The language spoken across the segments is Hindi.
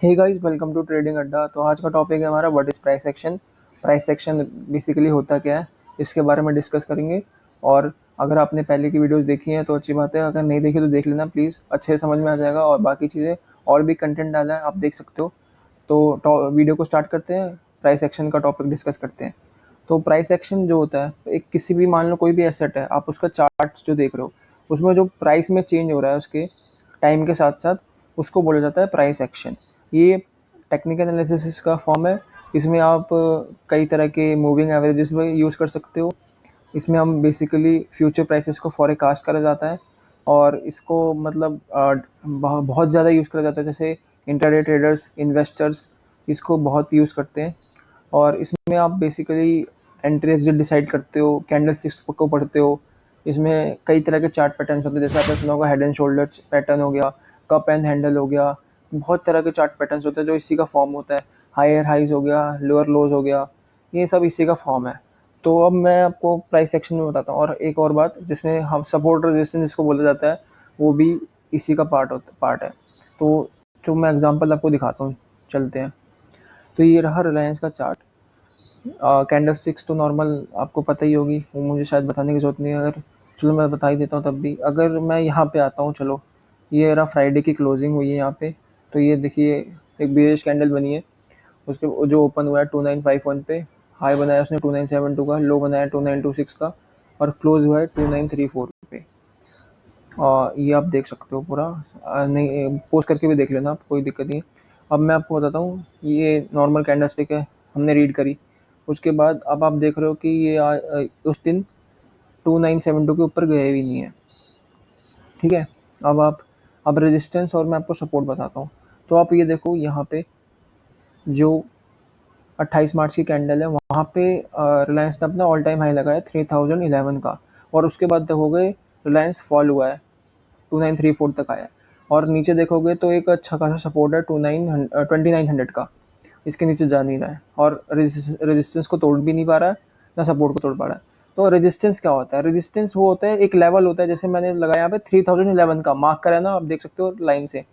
Hey guys, welcome to Trading Adda. तो आज का टॉपिक है हमारा what is price action. Price action basically होता क्या है, इसके बारे में डिस्कस करेंगे। और अगर आपने पहले की वीडियोस देखी हैं तो अच्छी बात है, अगर नहीं देखी तो देख लेना प्लीज़, अच्छे से समझ में आ जाएगा। और बाकी चीज़ें और भी कंटेंट डाला है, आप देख सकते हो। तो वीडियो को स्टार्ट करते हैं, प्राइस एक्शन का टॉपिक डिस्कस करते हैं। तो प्राइस एक्शन जो होता है, एक किसी भी, मान लो कोई भी एसेट है, आप उसका चार्ट जो देख रहे हो, उसमें जो प्राइस में चेंज हो रहा है उसके टाइम के साथ साथ, उसको बोला जाता है प्राइस एक्शन। ये टेक्निकल एनालिसिस का फॉर्म है। इसमें आप कई तरह के मूविंग एवरेजेस में यूज़ कर सकते हो। इसमें हम बेसिकली फ्यूचर प्राइसेस को फॉरकास्ट करा जाता है। और इसको मतलब बहुत ज़्यादा यूज़ करा जाता है, जैसे इंटरडे ट्रेडर्स, इन्वेस्टर्स इसको बहुत यूज़ करते हैं। और इसमें आप बेसिकली एंट्री एग्जिट डिसाइड करते हो, कैंडल स्टिक्स को पढ़ते हो। इसमें कई तरह के चार्ट पैटर्न्स होते हैं, जैसे आपने सुना होगा हेड एंड शोल्डर्स पैटर्न हो गया, कप एंड हैंडल हो गया। बहुत तरह के चार्ट पैटर्न्स होते हैं जो इसी का फॉर्म होता है। हायर हाइज हो गया, लोअर लोज हो गया, ये सब इसी का फॉर्म है। तो अब मैं आपको प्राइस सेक्शन में बताता हूँ। और एक और बात, जिसमें हम सपोर्ट रेजिस्टेंस जिसको बोला जाता है, वो भी इसी का पार्ट है। तो जो मैं एग्जांपल आपको दिखाता हूँ, चलते हैं। तो ये रहा रिलायंस का चार्ट। कैंडल स्टिक्स तो नॉर्मल आपको पता ही होगी, वो मुझे शायद बताने की ज़रूरत नहीं है। अगर चलो मैं बता ही देता हूँ तब भी। अगर मैं यहाँ पे आता हूँ, चलो ये रहा फ्राइडे की क्लोजिंग हुई है यहाँ पे। तो ये देखिए, एक बेरिश कैंडल बनी है, उसके जो ओपन हुआ है 2951 पे, हाई बनाया उसने 2972 का, लो बनाया 2926 का, और क्लोज हुआ है 2934 पे। ये आप देख सकते हो पूरा। नहीं, पोस्ट करके भी देख लेना आप, कोई दिक्कत नहीं है। अब मैं आपको बताता हूँ, ये नॉर्मल कैंडल स्टिक है, हमने रीड करी। उसके बाद अब आप देख रहे हो कि ये उस दिन 2972 के ऊपर गए भी नहीं है। ठीक है। अब रेजिस्टेंस और मैं आपको सपोर्ट बताता हूँ। तो आप ये देखो, यहाँ पे जो 28 मार्च की कैंडल है, वहाँ पे रिलायंस ने अपना ऑल टाइम हाई लगाया 3011 का। और उसके बाद देखोगे रिलायंस फॉल हुआ है, 2934 तक आया है। और नीचे देखोगे तो एक अच्छा खासा सपोर्ट है 2900 का, इसके नीचे जा नहीं रहा है। और रेजिस्टेंस को तोड़ भी नहीं पा रहा है, ना सपोर्ट को तोड़ पा रहा है। तो रेजिस्टेंस क्या होता है? रेजिस्टेंस वो होता है, एक लेवल होता है, जैसे मैंने लगाया यहाँ पे 3011 का मार्क करा है ना, आप देख सकते हो लाइन से।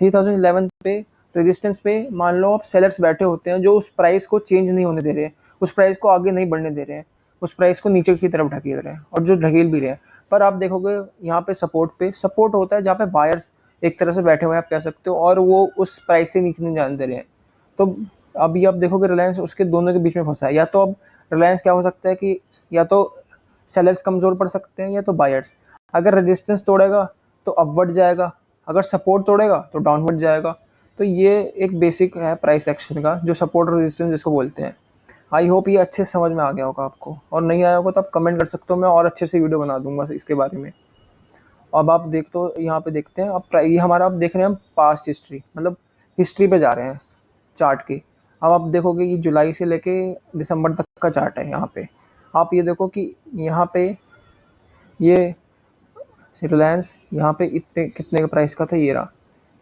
3011 पे रेजिस्टेंस पे मान लो आप सेलर्स बैठे होते हैं, जो उस प्राइस को चेंज नहीं होने दे रहे हैं, उस प्राइस को आगे नहीं बढ़ने दे रहे हैं, उस प्राइस को नीचे की तरफ ढकेल रहे हैं, और जो ढकेल भी रहे हैं। पर आप देखोगे यहाँ पे सपोर्ट होता है, जहाँ पे बायर्स एक तरह से बैठे हुए हैं, आप कह सकते हो, और वो उस प्राइस से नीचे नहीं जाने दे रहे हैं। तो अभी आप देखोगे रिलायंस उसके दोनों के बीच में फंसा है। या तो अब रिलायंस क्या हो सकता है कि या तो सेलर्स कमज़ोर पड़ सकते हैं, या तो बायर्स। अगर रेजिस्टेंस तोड़ेगा तो अपवर्ड जाएगा, अगर सपोर्ट तोड़ेगा तो डाउनवर्ड जाएगा। तो ये एक बेसिक है प्राइस एक्शन का, जो सपोर्ट रेजिस्टेंस जिसको बोलते हैं। आई होप ये अच्छे से समझ में आ गया होगा आपको, और नहीं आया होगा तो आप कमेंट कर सकते हो, मैं और अच्छे से वीडियो बना दूंगा इसके बारे में। अब आप देख, तो यहाँ पे देखते हैं। अब ये हमारा, आप देख रहे हैं हम पास्ट हिस्ट्री, मतलब हिस्ट्री पे जा रहे हैं चार्ट की। अब आप देखोगे ये जुलाई से लेके दिसंबर तक का चार्ट है। यहाँ पे आप ये देखो कि यहाँ पे ये रिलायंस यहाँ पे इतने कितने का प्राइस का था, ये रहा।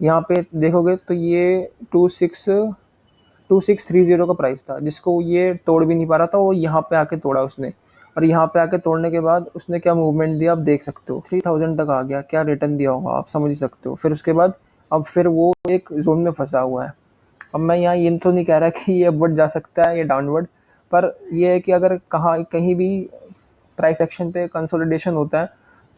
यहाँ पे देखोगे तो ये 2630 का प्राइस था, जिसको ये तोड़ भी नहीं पा रहा था, वो यहाँ पे आके तोड़ा उसने। और यहाँ पे आके तोड़ने के बाद उसने क्या मूवमेंट दिया आप देख सकते हो, 3000 तक आ गया। क्या रिटर्न दिया होगा आप समझ ही सकते हो। फिर उसके बाद अब फिर वो एक जोन में फंसा हुआ है। अब मैं यहाँ ये तो नहीं कह रहा कि ये अपवर्ड जा सकता है या डाउनवर्ड, पर ये है कि अगर कहीं भी प्राइस एक्शन पे कंसोलिडेशन होता है,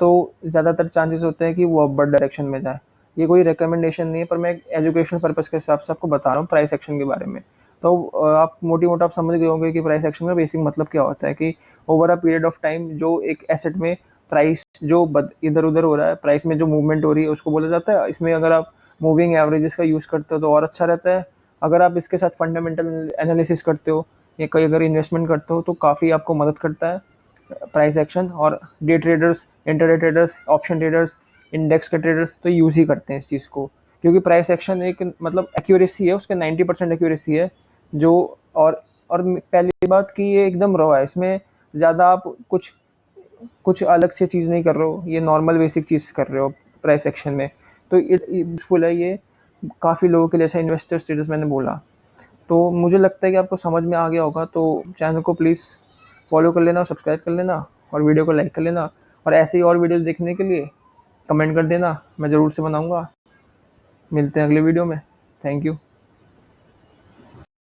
तो ज़्यादातर चांसेस होते हैं कि वो अपवर्ड डायरेक्शन में जाए। ये कोई रिकमेंडेशन नहीं है, पर मैं एक एजुकेशन पर्पज़ के हिसाब से आपको बता रहा हूँ प्राइस एक्शन के बारे में। तो आप मोटी मोटा आप समझ गए होंगे कि प्राइस एक्शन का बेसिक मतलब क्या होता है, कि over a period of time जो एक एसेट में प्राइस जो इधर उधर हो रहा है, प्राइस में जो मूवमेंट हो रही है, उसको बोला जाता है। इसमें अगर आप मूविंग एवरेजेस का यूज़ करते हो तो और अच्छा रहता है। अगर आप इसके साथ फंडामेंटल एनालिसिस करते हो, या कहीं अगर इन्वेस्टमेंट करते हो, तो काफ़ी आपको मदद करता है प्राइस एक्शन। और day traders, intraday traders, option traders, index के ट्रेडर्स तो यूज़ ही करते हैं इस चीज़ को, क्योंकि प्राइस एक्शन एक मतलब एक्यूरेसी है, उसके 90% एक्यूरेसी है जो। और पहली बात कि ये एकदम रॉ है, इसमें ज़्यादा आप कुछ कुछ अलग से चीज़ नहीं कर रहे हो, ये नॉर्मल बेसिक चीज़ कर रहे हो प्राइस एक्शन में। तो यूजफुल है ये काफ़ी लोगों के लिए, ऐसा इन्वेस्टर स्टेटस मैंने बोला। तो मुझे लगता है कि आपको समझ में आ गया होगा। तो चैनल को प्लीज़ फॉलो कर लेना, सब्सक्राइब कर लेना, और वीडियो को लाइक कर लेना। और ऐसे ही और वीडियोस देखने के लिए कमेंट कर देना, मैं ज़रूर से बनाऊंगा। मिलते हैं अगले वीडियो में। Thank you.